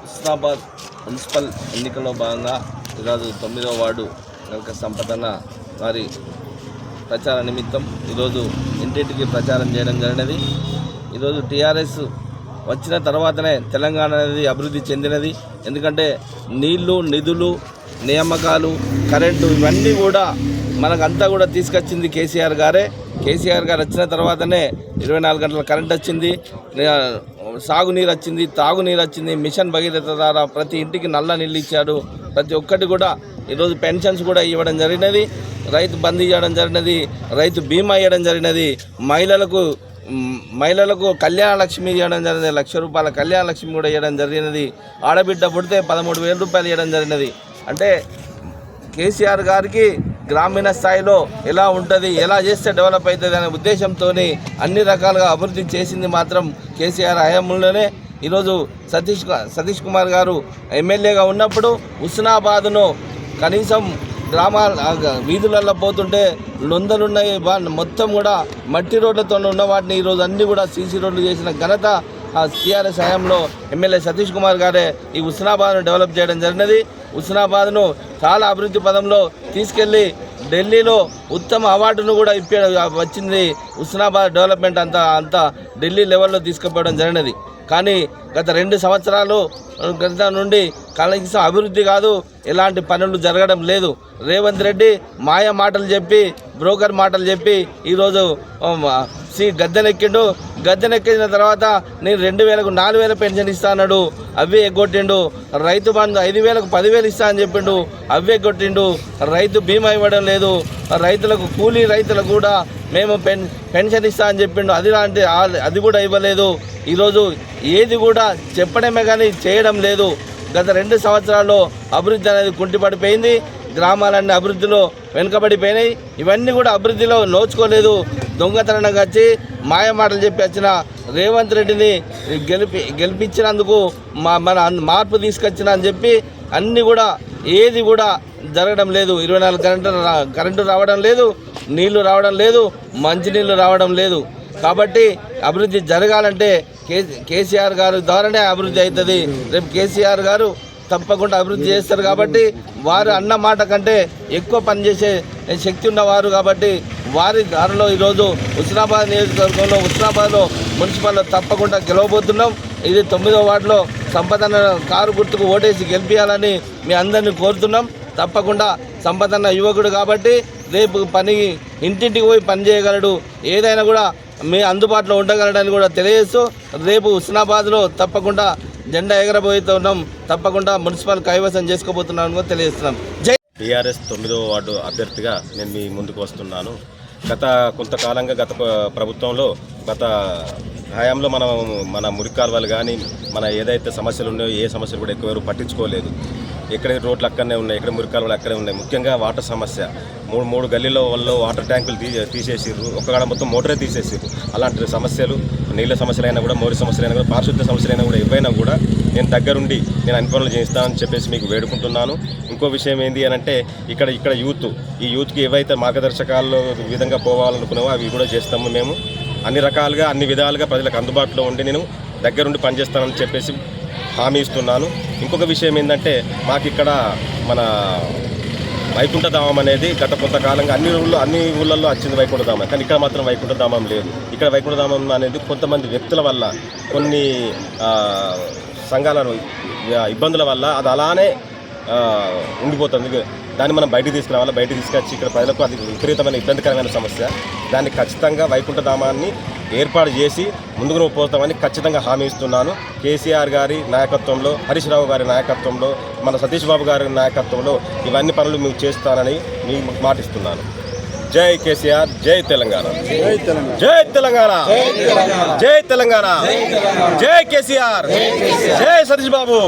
Husnabad municipal ఎన్నికల్లో భాగంగా ఈరోజు 9వ వార్డు నలక సంపదన్న వారి ప్రచార నిమిత్తం ఈరోజు ఇంటింటికి ప్రచారం చేయడం జరిగినది. ఈరోజు టీఆర్ఎస్ వచ్చిన తర్వాతనే తెలంగాణ అనేది అభివృద్ధి చెందినది. ఎందుకంటే నీళ్లు, నిధులు, నియామకాలు, కరెంటు ఇవన్నీ కూడా మనకంతా కూడా తీసుకొచ్చింది కేసీఆర్ గారే. కేసీఆర్ గారు వచ్చిన తర్వాతనే 24 గంటల కరెంట్ వచ్చింది, సాగునీరు వచ్చింది, తాగునీరు వచ్చింది, మిషన్ భగీరథ ద్వారా ప్రతి ఇంటికి నల్ల నీళ్ళు ఇచ్చాడు. ప్రతి ఒక్కటి కూడా ఈరోజు పెన్షన్స్ కూడా ఇవ్వడం జరిగినది, రైతు బందీ చేయడం జరిగినది, రైతు బీమా ఇవ్వడం జరిగినది, మహిళలకు కళ్యాణ లక్ష్మి ఇవ్వడం జరిగినది, ₹1,00,000 కళ్యాణ లక్ష్మి కూడా ఇవ్వడం జరిగినది. ఆడబిడ్డ పుడితే ₹13,000 ఇవ్వడం జరిగినది. అంటే కేసీఆర్ గారికి గ్రామీణ స్థాయిలో ఎలా ఉంటుంది, ఎలా చేస్తే డెవలప్ అవుతుంది అనే ఉద్దేశంతో అన్ని రకాలుగా అభివృద్ధి చేసింది మాత్రం కేసీఆర్ హయాంలోనే. ఈరోజు సతీష్ కుమార్ గారు ఎమ్మెల్యేగా ఉన్నప్పుడు హుస్నాబాద్ను కనీసం వీధులలో పోతుంటే లొందలున్నాయి, మొత్తం కూడా మట్టి రోడ్లతో ఉన్న వాటిని ఈరోజు అన్నీ కూడా సీసీ రోడ్లు చేసిన ఘనత టీఆర్ఎస్ హయాంలో ఎమ్మెల్యే సతీష్ కుమార్ గారే ఈ హుస్నాబాద్ను డెవలప్ చేయడం జరిగినది. హుస్నాబాద్ను చాలా అభివృద్ధి పదంలో తీసుకెళ్ళి ఢిల్లీలో ఉత్తమ అవార్డును కూడా వచ్చింది. హుస్నాబాద్ డెవలప్మెంట్ అంతా ఢిల్లీ లెవెల్లో తీసుకుపోవడం జరిగినది. కానీ గత 2 సంవత్సరాలు నుండి కనీసం అభివృద్ధి కాదు, ఎలాంటి పనులు జరగడం లేదు. రేవంత్ రెడ్డి మాయ మాటలు చెప్పి, బ్రోకర్ మాటలు చెప్పి ఈరోజు గద్దెనెక్కిన తర్వాత నేను 2,000కు 4,000 పెన్షన్ ఇస్తా అన్నాడు, అవే ఎగ్గొట్టిండు. రైతు బంధు 5,000కు 10,000 ఇస్తా అని చెప్పిండు, అవే ఎగ్గొట్టిండు. రైతు బీమా ఇవ్వడం లేదు, రైతులకు కూలీ రైతులకు కూడా మేము పెన్షన్ ఇస్తా అని చెప్పిండు, అది కూడా ఇవ్వలేదు. ఈరోజు ఏది కూడా చెప్పడమే కానీ చేయడం లేదు. గత 2 సంవత్సరాల్లో అభివృద్ధి అనేది కుంటిపడిపోయింది, గ్రామాలన్నీ అభివృద్ధిలో వెనుకబడిపోయినాయి. ఇవన్నీ కూడా అభివృద్ధిలో నోచుకోలేదు. దొంగతనంగా వచ్చి మాయ మాటలు చెప్పి వచ్చిన రేవంత్ రెడ్డిని గెలిపించినందుకు మన మార్పు తీసుకొచ్చిన అని చెప్పి అన్నీ కూడా ఏది కూడా జరగడం లేదు. 24 కరెంటు రావడం లేదు, నీళ్లు రావడం లేదు, మంచినీళ్ళు రావడం లేదు. కాబట్టి అభివృద్ధి జరగాలంటే కేసీఆర్ గారు ద్వారానే అభివృద్ధి అవుతుంది. రేపు కేసీఆర్ గారు తప్పకుండా అభివృద్ధి చేస్తారు. కాబట్టి వారు అన్న మాట కంటే ఎక్కువ పనిచేసే శక్తి ఉన్నవారు. కాబట్టి వారి దారిలో ఈరోజు హుస్నాబాద్ నియోజకవర్గంలో హుస్నాబాద్లో మున్సిపల్లో తప్పకుండా గెలవబోతున్నాం. ఇది 9వ వార్డులో సంపదన్న కారు గుర్తుకు ఓటేసి గెలిపించాలని మీ అందరినీ కోరుతున్నాం. తప్పకుండా సంపదన్న యువకుడు కాబట్టి రేపు ఇంటింటికి పోయి పని చేయగలడు, ఏదైనా కూడా మీ అందుబాటులో ఉండగలడని కూడా తెలియజేస్తూ రేపు హుస్నాబాద్లో తప్పకుండా జెండా ఎగరబోతున్నాం, తప్పకుండా మున్సిపల్ కైవసం చేసుకోబోతున్నాను కూడా తెలియజేస్తున్నాం. జై టీఆర్ఎస్ 9వ వార్డు అభ్యర్థిగా నేను మీ ముందుకు వస్తున్నాను. కొంతకాలంగా గత ప్రభుత్వంలో గత హయాంలో మన మురికాల్వలు కానీ మన ఏదైతే సమస్యలు ఉన్నాయో ఏ సమస్యలు కూడా ఎక్కువ పట్టించుకోలేదు. ఎక్కడ రోడ్లు అక్కడనే ఉన్నాయి, ఎక్కడ మురికాల్వలు అక్కడే ఉన్నాయి. ముఖ్యంగా వాటర్ సమస్య, 3 గల్లీల వల్ల వాటర్ ట్యాంకులు తీసేసిర్రు, ఒక్కగాడ మొత్తం మోటరే తీసేసిర్రు. అలాంటి సమస్యలు, నీళ్ళ సమస్యలైనా కూడా, మోరి సమస్యలైనా కూడా, పారిశుద్ధ్య సమస్యలైనా కూడా ఏవైనా కూడా నేను దగ్గరుండి నేను అన్ని పనులు చేస్తానని చెప్పేసి మీకు వేడుకుంటున్నాను. ఇంకో విషయం ఏంటి అని అంటే ఇక్కడ ఈ యూత్కి ఏవైతే మార్గదర్శకాల్లో విధంగా పోవాలనుకున్నామో అవి కూడా చేస్తాము. మేము అన్ని రకాలుగా అన్ని విధాలుగా ప్రజలకు అందుబాటులో ఉండి నేను దగ్గరుండి పనిచేస్తానని చెప్పేసి హామీ ఇస్తున్నాను. ఇంకొక విషయం ఏంటంటే మాకు ఇక్కడ మన వైకుంఠధామం అనేది గత కొంతకాలంగా అన్ని ఊళ్ళల్లో వచ్చింది వైకుంఠధామం, కానీ ఇక్కడ మాత్రం వైకుంఠధామం లేదు. ఇక్కడ వైకుంఠధామం అనేది కొంతమంది వ్యక్తుల వల్ల, కొన్ని సంఘాల ఇబ్బందుల వల్ల అది అలానే ఉండిపోతుంది. దాన్ని మనం బయటికి తీసుకురావాలి. బయటికి తీసుకొచ్చి ఇక్కడ ప్రజలకు అది విపరీతమైన ఇబ్బందికరమైన సమస్య. దాన్ని ఖచ్చితంగా వైకుంఠధామాన్ని ఏర్పాటు చేసి ముందుకు పోతామని ఖచ్చితంగా హామీ ఇస్తున్నాను. కేసీఆర్ గారి నాయకత్వంలో, హరీష్ రావు గారి నాయకత్వంలో, మన సతీష్ బాబు గారి నాయకత్వంలో ఇవన్నీ పనులు మేము చేస్తానని మీకు మాటిస్తున్నాను. జై కేసీఆర్, జై తెలంగాణ, జై తెలంగాణ, జై తెలంగాణ, జై కేసీఆర్, జై సతీష్ బాబు.